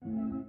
And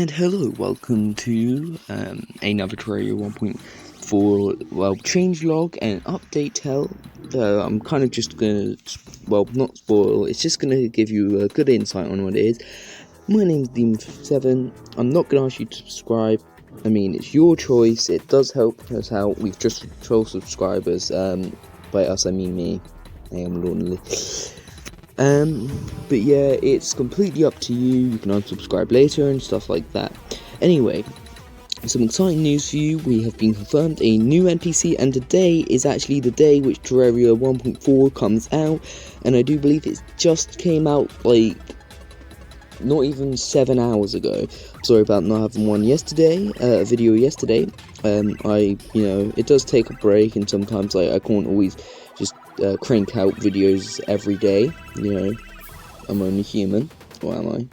hello, welcome to another Terraria 1.4 changelog and update tell. I'm kind of just gonna, not spoil, it's just gonna give you a good insight on what it is. My name's Demon7. I'm not gonna ask you to subscribe. I mean, it's your choice. It does help us out. We've just 12 subscribers. By us, I mean me. I am lonely. But yeah, it's completely up to you. You can unsubscribe later and stuff like that. Anyway, some exciting news for you. We have been confirmed a new NPC, and today is actually the day which Terraria 1.4 comes out. And I do believe it just came out like not even 7 hours ago. Sorry about not having one yesterday, a video yesterday. It does take a break, and sometimes I can't always just crank out videos every day. I'm only human, or am I?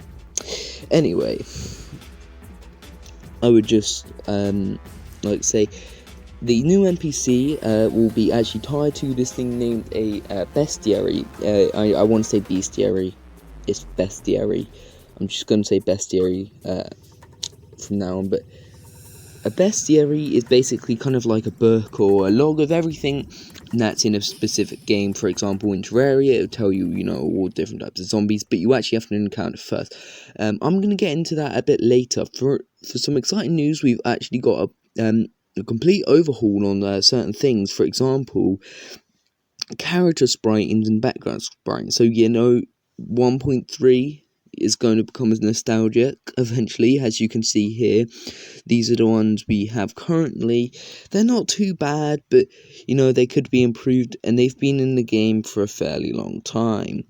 Anyway, I would just say the new NPC will be actually tied to this thing named a bestiary. I want to say bestiary. It's bestiary. I'm just going to say bestiary from now on, but a bestiary is basically kind of like a book or a log of everything that's in a specific game. For example, in Terraria, it'll tell you, all different types of zombies, but you actually have to encounter first. I'm going to get into that a bit later. For some exciting news, we've actually got a complete overhaul on certain things. For example, character spritings and background spritings. So, 1.3 is going to become as nostalgic eventually, as you can see here. These are the ones we have currently. They're not too bad, but they could be improved, and they've been in the game for a fairly long time.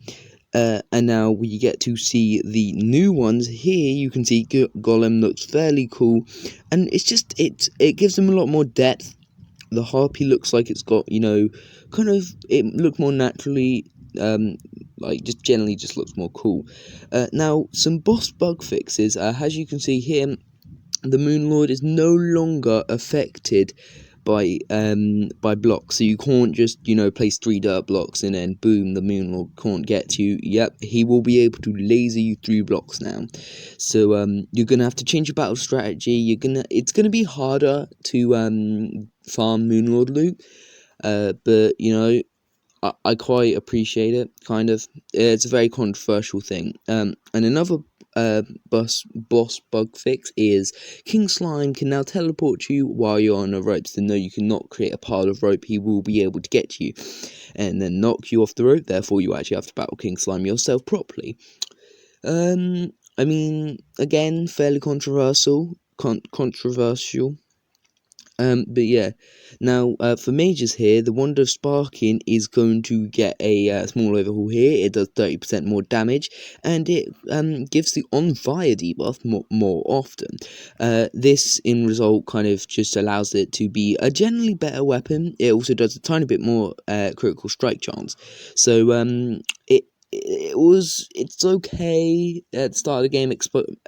And now we get to see the new ones. Here you can see Golem looks fairly cool, and it gives them a lot more depth. The harpy looks like it's got, it looks more naturally, just generally just looks more cool. Now, some boss bug fixes. As you can see here, the Moon Lord is no longer affected by blocks, so you can't just place 3 dirt blocks and then boom, the Moon Lord can't get to you. Yep, he will be able to laser you through blocks now. So you're gonna have to change your battle strategy. It's gonna be harder to farm Moon Lord loot, but I quite appreciate it. Kind of, it's a very controversial thing. And another boss bug fix is King Slime can now teleport you while you're on a rope. So no, you cannot create a pile of rope. He will be able to get to you and then knock you off the rope. Therefore, you actually have to battle King Slime yourself properly. I mean, again, fairly controversial. But yeah, now for mages here, the Wand of Sparking is going to get a small overhaul here. It does 30% more damage, and it gives the on fire debuff more often. This in result kind of just allows it to be a generally better weapon. It also does a tiny bit more critical strike chance. So it's okay at the start of the game,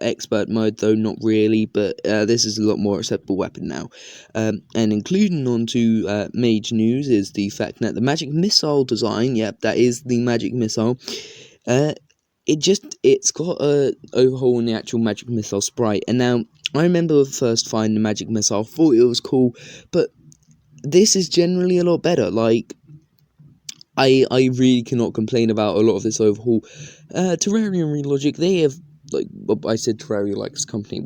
expert mode though not really, but this is a lot more acceptable weapon now. And including onto mage news is the fact that the magic missile design, yep, that is the magic missile, it's got a overhaul in the actual magic missile sprite. And now I remember first finding the magic missile, thought it was cool, but this is generally a lot better. Like, I really cannot complain about a lot of this overhaul. Terraria and Relogic, they have, I said Terraria likes company,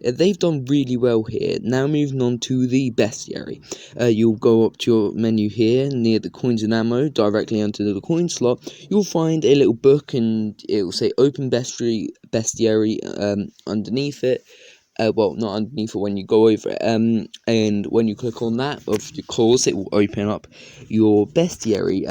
they've done really well here. Now moving on to the bestiary. You'll go up to your menu here, near the coins and ammo, directly onto the coin slot. You'll find a little book, and it will say Open Bestiary underneath it. Not underneath it when you go over it, and when you click on that, of course, it will open up your bestiary.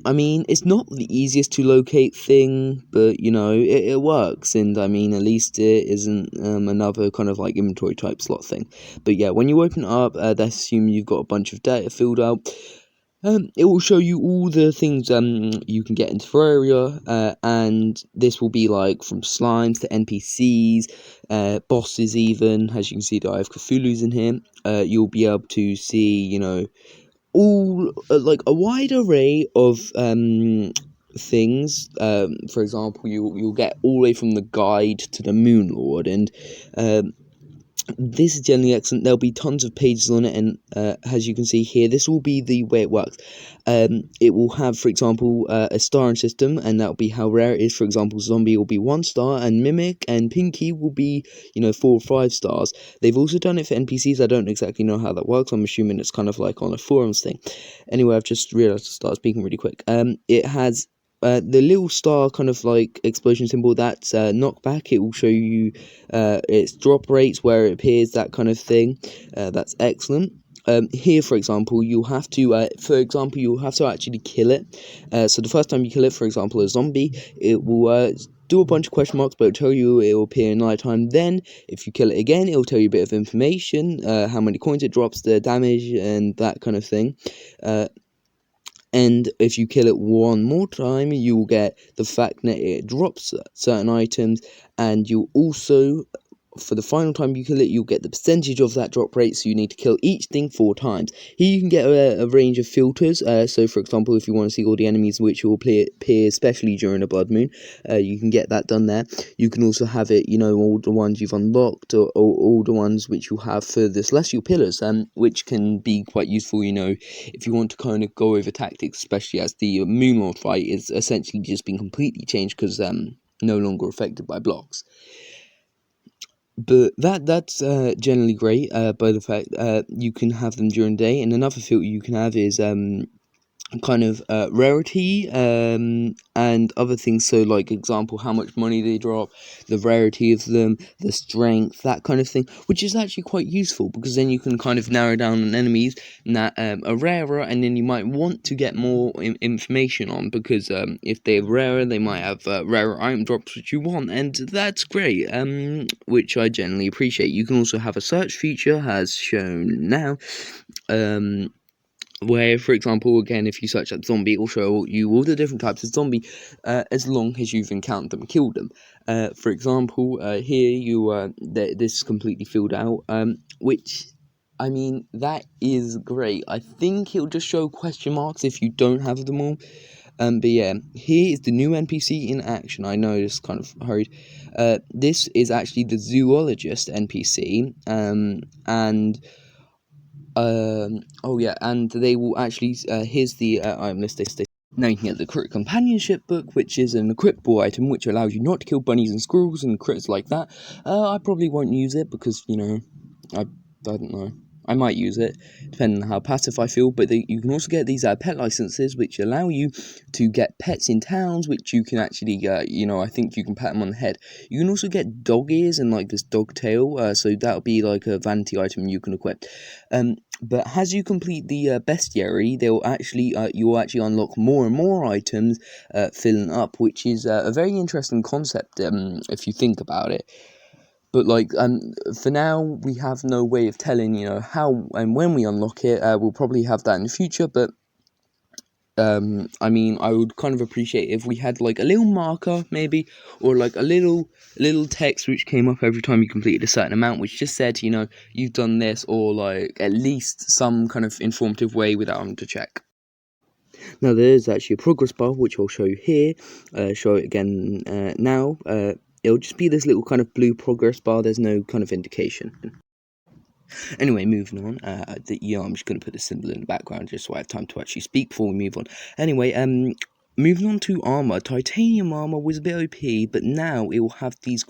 I mean, it's not the easiest to locate thing, but, it works, and, I mean, at least it isn't another kind of, inventory type slot thing. But, yeah, when you open it up, let's assume you've got a bunch of data filled out. It will show you all the things you can get into Terraria, and this will be from slimes to NPCs, bosses even. As you can see, I have Cthulhu's in here. You'll be able to see, all like a wide array of things. For example, you'll get all the way from the guide to the Moon Lord, and um, this is generally excellent. There'll be tons of pages on it, and as you can see here, this will be the way it works. It will have, for example, a starring system, and that'll be how rare it is. For example, Zombie will be 1 star, and Mimic and Pinky will be, 4 or 5 stars. They've also done it for NPCs. I don't exactly know how that works. I'm assuming it's kind of like on a forums thing. Anyway, I've just realized to start speaking really quick. It has the little star kind of like explosion symbol, that's knockback. It will show you its drop rates, where it appears, that kind of thing. That's excellent. Here, for example, you'll have to actually kill it. So the first time you kill it, for example, a zombie, it will do a bunch of question marks, but it'll tell you it will appear in nighttime. Then, if you kill it again, it'll tell you a bit of information, how many coins it drops, the damage, and that kind of thing. And if you kill it one more time, you will get the fact that it drops certain items, and you'll also, for the final time you kill it, you'll get the percentage of that drop rate, so you need to kill each thing 4 times. Here you can get a range of filters, so for example, if you want to see all the enemies which will appear especially during a blood moon, you can get that done there. You can also have it, all the ones you've unlocked, or all the ones which you have for the celestial pillars, which can be quite useful, if you want to kind of go over tactics, especially as the Moonlord fight is essentially just been completely changed, because no longer affected by blocks. But that's generally great, by the fact you can have them during the day. And another filter you can have is kind of rarity, and other things. So, like, example, how much money they drop, the rarity of them, the strength, that kind of thing, which is actually quite useful, because then you can kind of narrow down on enemies that are rarer, and then you might want to get more information on, because if they're rarer, they might have rarer item drops which you want, and that's great, which I generally appreciate. You can also have a search feature, as shown now, where, for example, again, if you search up zombie, it will show you all the different types of zombie, as long as you've encountered them and killed them. For example, here this is completely filled out, which, I mean, that is great. I think it'll just show question marks if you don't have them all. But yeah, here is the new NPC in action. I know it's kind of hurried. This is actually the zoologist NPC, and oh yeah, and they will actually, here's the item list. Now you can get the Crit Companionship Book, which is an equipable item which allows you not to kill bunnies and squirrels and crits like that. I probably won't use it, because, I don't know. I might use it, depending on how passive I feel, but you can also get these pet licenses, which allow you to get pets in towns, which you can actually, I think you can pat them on the head. You can also get dog ears and, like, this dog tail, so that'll be like a vanity item you can equip. But as you complete the bestiary, you will actually unlock more and more items, filling up, which is a very interesting concept, if you think about it. But, like, for now, we have no way of telling, how and when we unlock it. We'll probably have that in the future, but I mean, I would kind of appreciate if we had, like, a little marker, maybe, or like a little text which came up every time you completed a certain amount, which just said, you've done this, or, like, at least some kind of informative way without having to check. Now, there is actually a progress bar, which I'll show you here. Show it again now. It'll just be this little kind of blue progress bar. There's no kind of indication. Anyway, moving on. I'm just going to put the symbol in the background just so I have time to actually speak before we move on. Anyway, moving on to armor. Titanium armor was a bit OP, but now it will have these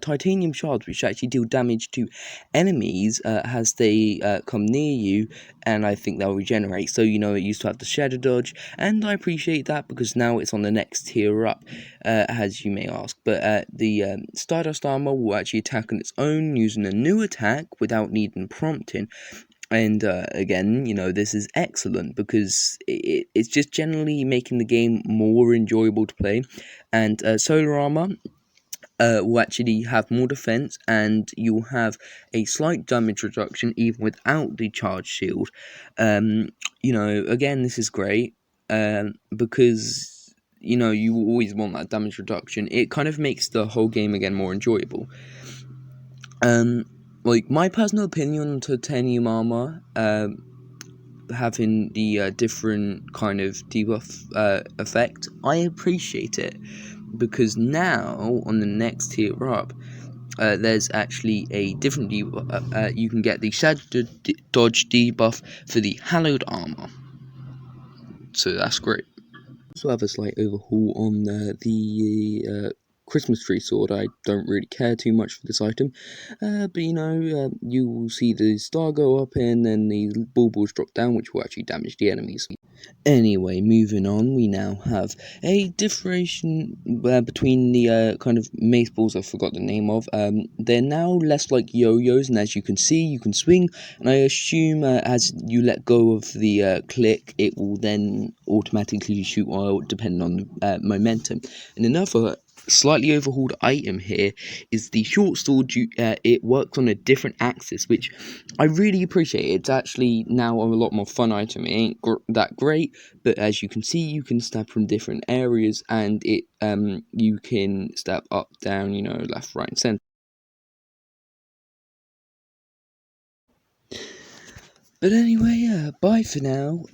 titanium shards which actually deal damage to enemies as they come near you, and I think they'll regenerate. So, it used to have the shadow dodge, and I appreciate that, because now it's on the next tier up, as you may ask. But the Stardust armor will actually attack on its own using a new attack without needing prompting. And again, this is excellent, because it's just generally making the game more enjoyable to play. And solar armor will actually have more defense, and you'll have a slight damage reduction even without the charge shield. Again, this is great, because you always want that damage reduction. It kind of makes the whole game again more enjoyable. Like, my personal opinion on titanium armor, having the different kind of debuff effect, I appreciate it, because now on the next tier up, there's actually a different debuff. You can get the Shadow Dodge debuff for the Hallowed Armor, so that's great. Also have a slight overhaul on the Christmas tree sword. I don't really care too much for this item, but you will see the star go up and then the baubles drop down, which will actually damage the enemies. Anyway, moving on, we now have a differentiation between the kind of mace balls I forgot the name of. They're now less like yo-yos, and as you can see, you can swing, and I assume as you let go of the click, it will then automatically shoot while depending on the momentum. And another slightly overhauled item here is the short sword. It works on a different axis, which I really appreciate. It's actually now a lot more fun item. It ain't that great, but as you can see, you can stab from different areas, and you can stab up, down, left, right, and center. But anyway, bye for now.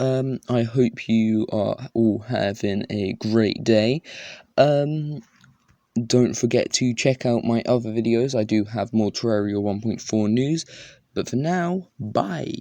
I hope you are all having a great day. Don't forget to check out my other videos. I do have more Terraria 1.4 news. But for now, bye.